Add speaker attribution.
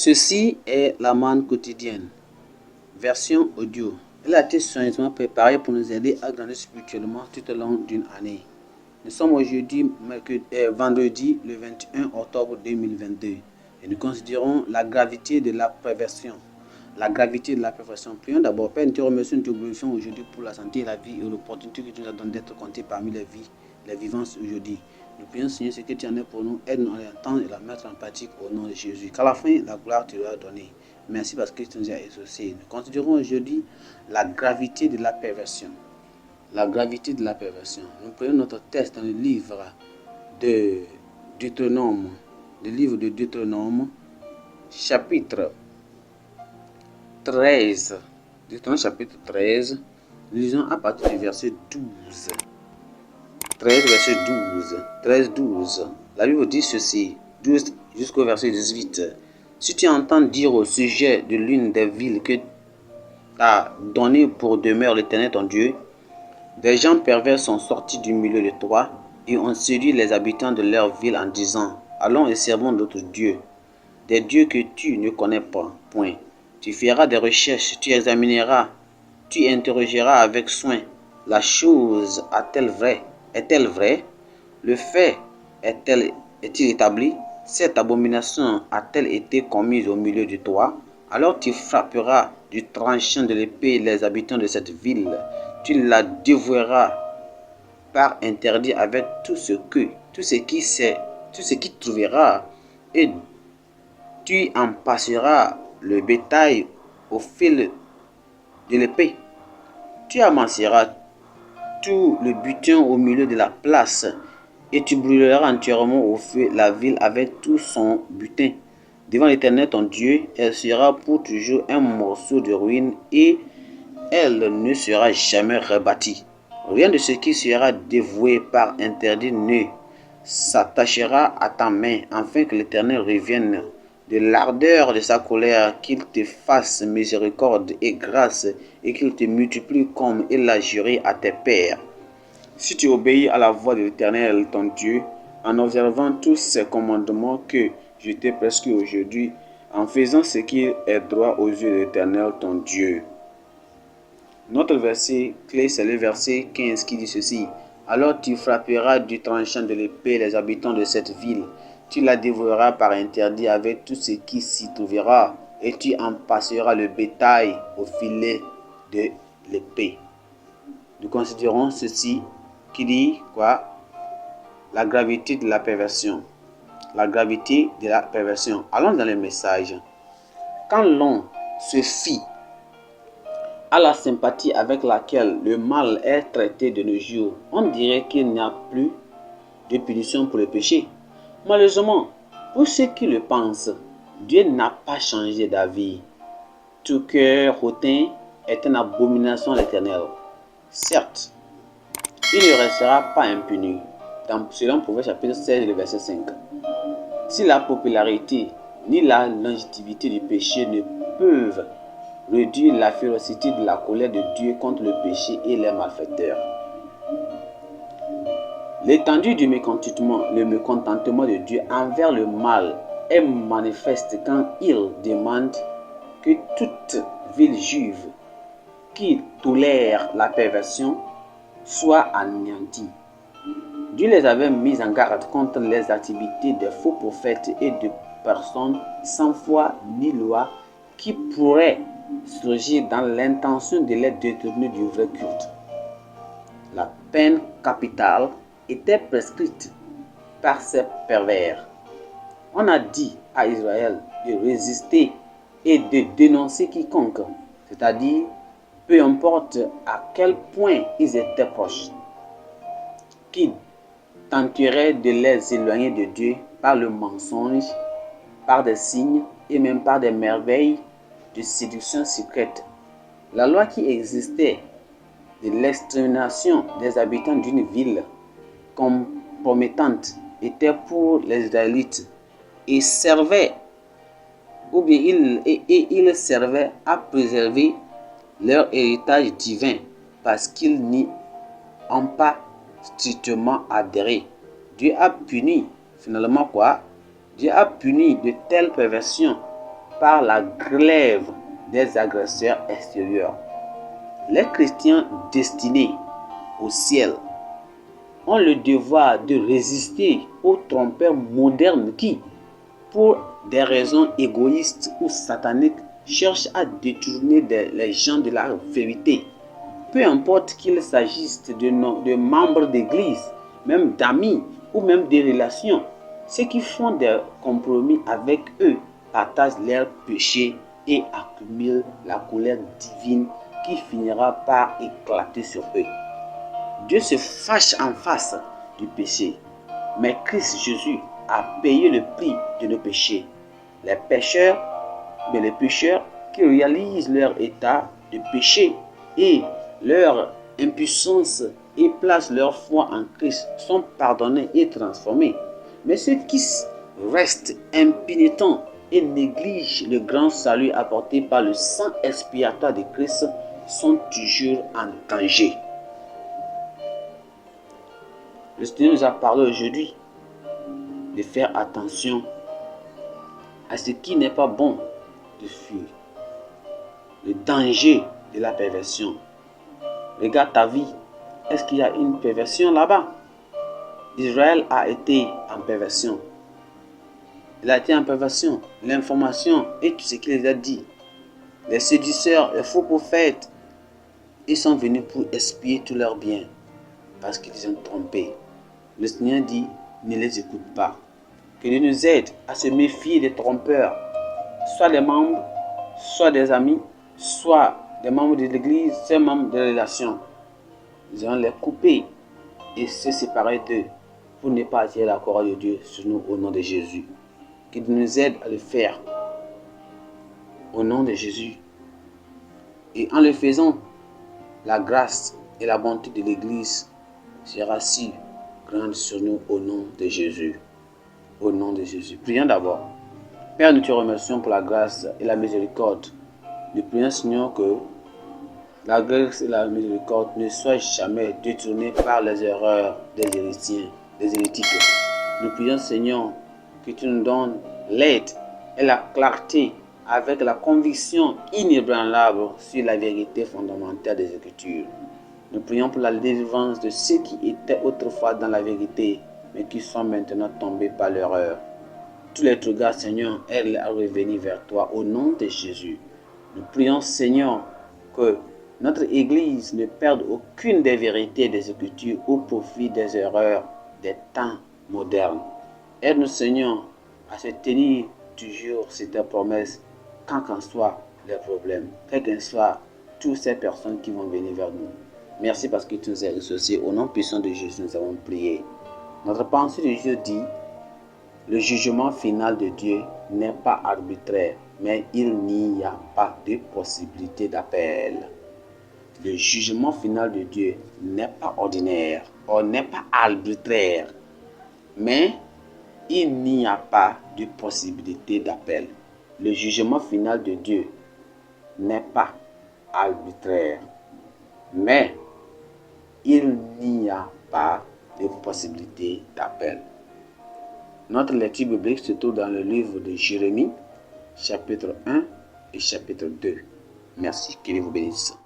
Speaker 1: Ceci est la manne quotidienne, version audio. Elle a été soigneusement préparée pour nous aider à grandir spirituellement tout au long d'une année. Nous sommes aujourd'hui vendredi le 21 octobre 2022 et nous considérons la gravité de la perversion. La gravité de la perversion. Prions d'abord, Père, nous te remercions, nous te glorifions aujourd'hui pour la santé et la vie et l'opportunité que tu nous as donné d'être comptés parmi les vivants aujourd'hui. Nous prions, Seigneur, ce que tu en es pour nous, aide-nous à l'entendre et à la mettre en pratique au nom de Jésus. Qu'à la fin, la gloire te soit donnée. Merci parce que tu nous as exaucés. Nous considérons aujourd'hui la gravité de la perversion. La gravité de la perversion. Nous prenons notre texte dans le livre de Deutéronome. Le livre de Deutéronome, chapitre 13. Deutéronome chapitre 13. Nous lisons à partir du verset 12. 13, verset 12. 13, 12. La Bible dit ceci, 12 jusqu'au verset 18. Si tu entends dire au sujet de l'une des villes que t'a donné pour demeure l'Éternel ton Dieu, des gens pervers sont sortis du milieu de toi et ont séduit les habitants de leur ville en disant, allons et servons d'autres dieux, des dieux que tu ne connais pas, point. Tu feras des recherches, tu examineras, tu interrogeras avec soin. La chose est-elle vraie? Le fait est-il établi? Cette abomination a-t-elle été commise au milieu de toi? Alors tu frapperas du tranchant de l'épée les habitants de cette ville. Tu la dévoreras par interdit avec tout ce qui trouveras, et tu en passeras le bétail au fil de l'épée. Tu amasseras tout le butin au milieu de la place, et tu brûleras entièrement au feu la ville avec tout son butin. Devant l'Éternel ton Dieu, elle sera pour toujours un morceau de ruine, et elle ne sera jamais rebâtie. Rien de ce qui sera dévoué par interdit ne s'attachera à ta main, afin que l'Éternel revienne de l'ardeur de sa colère, qu'il te fasse miséricorde et grâce, et qu'il te multiplie comme il l'a juré à tes pères. Si tu obéis à la voix de l'Éternel ton Dieu, en observant tous ces commandements que je t'ai prescrits aujourd'hui, en faisant ce qui est droit aux yeux de l'Éternel ton Dieu. Notre verset clé, c'est le verset 15 qui dit ceci. Alors tu frapperas du tranchant de l'épée les habitants de cette ville. Tu la dévoreras par interdit avec tout ce qui s'y trouvera, et tu en passeras le bétail au filet de l'épée. Nous considérons ceci qui dit quoi? La gravité de la perversion. La gravité de la perversion. Allons dans le message. Quand l'on se fie à la sympathie avec laquelle le mal est traité de nos jours, on dirait qu'il n'y a plus de punition pour le péché. Malheureusement, pour ceux qui le pensent, Dieu n'a pas changé d'avis. Tout cœur hautain est une abomination à l'Éternel. Certes, il ne restera pas impuni. Selon Proverbe chapitre 16, le verset 5. Si la popularité ni la longévité du péché ne peuvent réduire la férocité de la colère de Dieu contre le péché et les malfaiteurs. L'étendue du mécontentement de Dieu envers le mal est manifeste quand il demande que toute ville juive qui tolère la perversion soit anéantie. Dieu les avait mis en garde contre les activités des faux prophètes et de personnes sans foi ni loi qui pourraient surgir dans l'intention de les détourner du vrai culte. La peine capitale était prescrite par ces pervers. On a dit à Israël de résister et de dénoncer quiconque, c'est-à-dire peu importe à quel point ils étaient proches, qui tenterait de les éloigner de Dieu par le mensonge, par des signes et même par des merveilles de séduction secrète. La loi qui existait de l'extermination des habitants d'une ville compromettante était pour les Israélites et servait, il servait à préserver leur héritage divin parce qu'ils n'y ont pas strictement adhéré. Dieu a puni finalement quoi? Dieu a puni de telles perversions par la glaive des agresseurs extérieurs. Les chrétiens destinés au ciel ont le devoir de résister aux trompeurs modernes qui, pour des raisons égoïstes ou sataniques, cherchent à détourner les gens de la vérité. Peu importe qu'il s'agisse de membres d'église, même d'amis ou même des relations, ceux qui font des compromis avec eux partagent leurs péchés et accumulent la colère divine qui finira par éclater sur eux. Dieu se fâche en face du péché, mais Christ Jésus a payé le prix de nos péchés. Les pécheurs qui réalisent leur état de péché et leur impuissance et placent leur foi en Christ sont pardonnés et transformés. Mais ceux qui restent impénitents et négligent le grand salut apporté par le sang expiatoire de Christ sont toujours en danger. Le Seigneur nous a parlé aujourd'hui de faire attention à ce qui n'est pas bon, de fuir le danger de la perversion. Regarde ta vie, est-ce qu'il y a une perversion là-bas? Israël a été en perversion. Il a été en perversion. L'information et tout ce qu'il les a dit. Les séduceurs, les faux prophètes, ils sont venus pour expier tous leurs biens parce qu'ils ont trompé. Le Seigneur dit, ne les écoute pas. Que Dieu nous aide à se méfier des trompeurs, soit des membres, soit des amis, soit des membres de l'église, soit des membres de la relation. Nous allons les couper et se séparer d'eux pour ne pas attirer la colère de Dieu sur nous au nom de Jésus. Que Dieu nous aide à le faire au nom de Jésus. Et en le faisant, la grâce et la bonté de l'église sera si grande sur nous au nom de Jésus. Au nom de Jésus. Prions d'abord. Père, nous te remercions pour la grâce et la miséricorde. Nous prions, Seigneur, que la grâce et la miséricorde ne soient jamais détournées par les erreurs des hérétiques. Nous prions, Seigneur, que tu nous donnes l'aide et la clarté avec la conviction inébranlable sur la vérité fondamentale des Écritures. Nous prions pour la délivrance de ceux qui étaient autrefois dans la vérité, mais qui sont maintenant tombés par l'erreur. Tous les regards, Seigneur, aide à revenir vers toi au nom de Jésus. Nous prions, Seigneur, que notre Église ne perde aucune des vérités des Écritures au profit des erreurs des temps modernes. Aide-nous, Seigneur, à se tenir toujours sur tes promesses, quels qu'en soient les problèmes, quels qu'en soient toutes ces personnes qui vont venir vers nous. Merci parce que tu nous as ressuscités. Au nom puissant de Jésus, nous avons prié. Notre pensée de Dieu dit, le jugement final de Dieu n'est pas arbitraire, mais il n'y a pas de possibilité d'appel. Le jugement final de Dieu n'est pas ordinaire, n'est pas arbitraire, mais il n'y a pas de possibilité d'appel. Le jugement final de Dieu n'est pas arbitraire, mais il n'y a pas de possibilité d'appel. Notre lecture biblique se trouve dans le livre de Jérémie, chapitre 1 et chapitre 2. Merci, que Dieu vous bénisse.